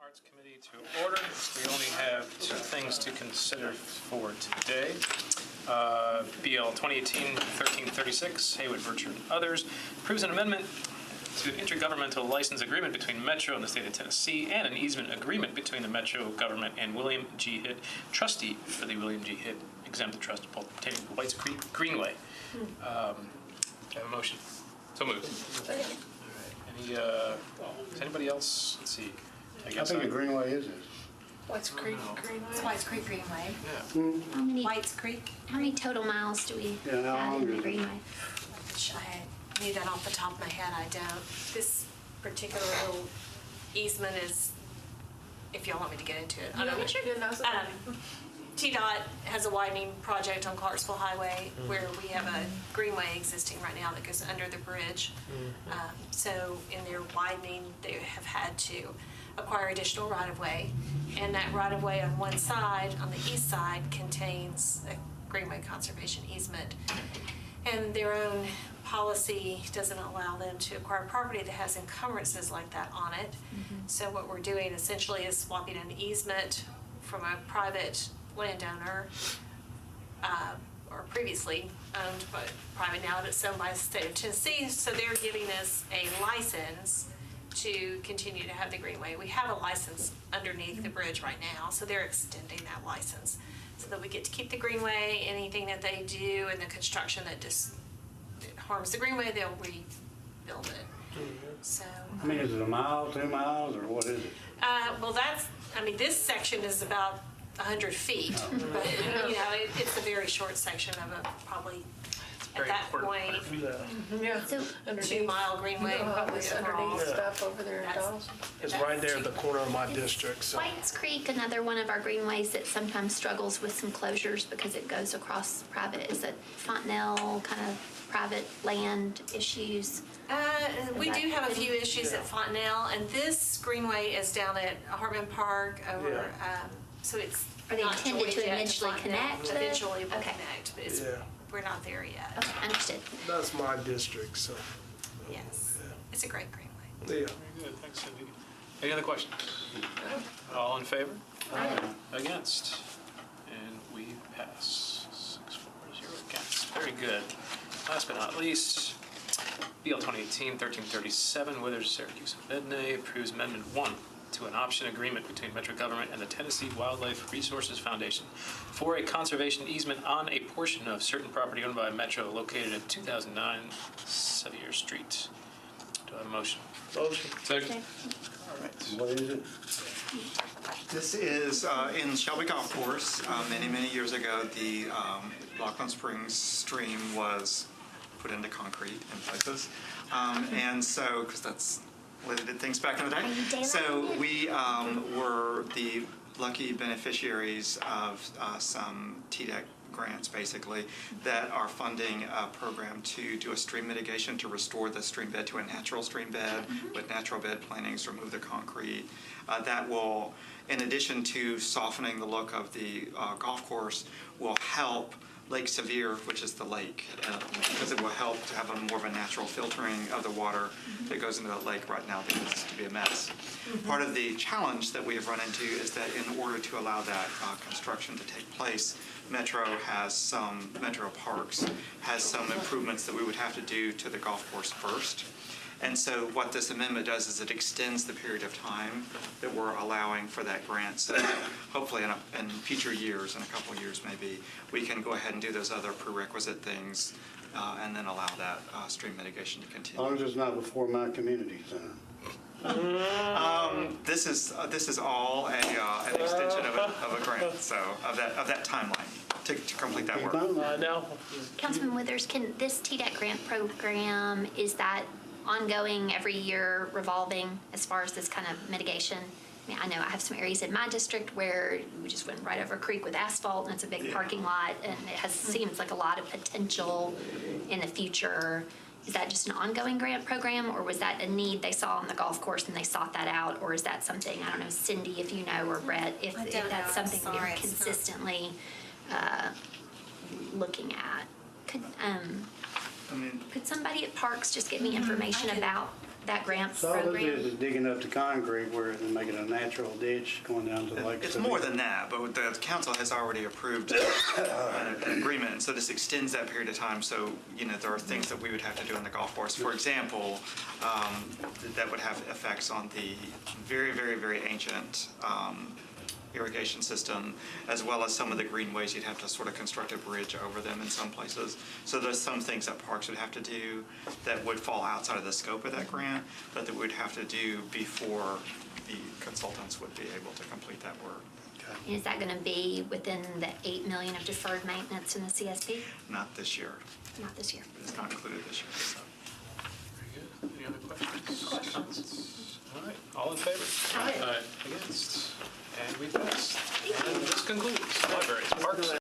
Arts Committee to order. We only have two things to consider for today. BL 2018-1336, Haywood, Virtue, and others, approves an amendment to intergovernmental license agreement between Metro and the state of Tennessee and an easement agreement between the Metro government and William G. Hitt, trustee for the William G. Hitt exempt trust pertaining to Whites Creek Greenway. Do I have a motion? So moved. All right. Any, does anybody else? Let's see. I think the Greenway is this. Whites Creek Greenway. It's Whites Creek Greenway. Yeah. How many, Whites Creek. how many total miles do we Yeah, how have long in the is it? Greenway? Which I knew that off the top of my head. I don't. This particular little easement is, if y'all want me to get into it, I don't know. TDOT has a widening project on Clarksville Highway where we have a greenway existing right now that goes under the bridge. So in their widening, they have had to acquire additional right-of-way. And that right-of-way on one side, on the east side, contains a greenway conservation easement. And their own policy doesn't allow them to acquire property that has encumbrances like that on it. So what we're doing essentially is swapping an easement from a private landowner, or previously owned by private, now that it's owned by the state of Tennessee. So they're giving us a license to continue to have the greenway. We have a license underneath the bridge right now, so they're extending that license so that we get to keep the greenway. Anything that they do in the construction that just harms the greenway, they'll rebuild it. So. I mean, is it a mile, 2 miles, or what is it? Well, this section is about 100 feet, but, it's a very short section of a, probably, at that point, Yeah. So, 2-mile greenway. You know how this overall. underneath stuff over there in That's- Dawson? It's right there at the corner of my district, so. Whites Creek, another one of our greenways that sometimes struggles with some closures because it goes across private, is it Fontenelle, kind of private land issues? We do have a few issues at Fontenelle, and this greenway is down at Hartman Park over, so it's Are they not intended to joined yet eventually Fontenelle. connect there? Eventually we'll Okay. connect, but it's, Yeah. we're not there yet. Okay, understood. That's my district, so, Yes, it's a great greenway. yeah. Very good. Thanks, Cindy. Any other questions? All in favor? Against? And we pass 6-4-0 against. Very good. Last but not least, BL 2018-1337, Withers, Syracuse, and Medney approves Amendment 1 to an option agreement between Metro government and the Tennessee Wildlife Resources Foundation for a conservation easement on a portion of certain property owned by Metro located at 2009 Sevier Street. Do I have a motion? Motion. Second. Okay. All right. What is it? This is in Shelby Golf Course. Many years ago, the Lachlan Springs stream was put into concrete in places. And so, because that's the way they did things back in the Are you day. daylighting So it? we were the lucky beneficiaries of some TDEC grants, basically, that are funding a program to do a stream mitigation to restore the stream bed to a natural stream bed with natural bed plantings, remove the concrete. That will, in addition to softening the look of the golf course, will help Lake Sevier, which is the lake, because it will help to have a more of a natural filtering of the water that goes into that lake right now because it's to be a mess. Part of the challenge that we have run into is that in order to allow that construction to take place, Metro Parks has some improvements that we would have to do to the golf course first. And so what this amendment does is it extends the period of time that we're allowing for that grant. So hopefully in future years, in a couple of years maybe, we can go ahead and do those other prerequisite things and then allow that stream mitigation to As continue. long as it's not before my community center. This is all an extension of a grant, so of that timeline to complete that work. I know. Councilman Withers, can this TDEC grant program, is that ongoing every year, revolving as far as this kind of mitigation? I mean, I know I have some areas in my district where we just went right over a creek with asphalt and it's a big parking lot and it seems like a lot of potential in the future. Is that just an ongoing grant program, or was that a need they saw on the golf course and they sought that out? Or is that something, I don't know, Cindy, if you know, or Brett, if I don't know. that's I'm something sorry, you're it's not- consistently looking at? I mean, Could somebody at Parks just give me information I can- about that grant So all this program? is digging up the concrete where they're making a natural ditch going down to the lake. It's more than that, but the council has already approved an agreement, and so this extends that period of time. So, there are things that we would have to do on the golf course. For example, that would have effects on the very, very, very ancient irrigation system, as well as some of the greenways. You'd have to sort of construct a bridge over them in some places. So there's some things that parks would have to do that would fall outside of the scope of that grant, but that we'd have to do before the consultants would be able to complete that work. And is that gonna be within the 8 million of deferred maintenance in the CSP? Not this year. Not this year. It's not included this year. So. Very good. Any other questions? All right, all in favor? Aye. Against? And we pass. And this concludes libraries, parks.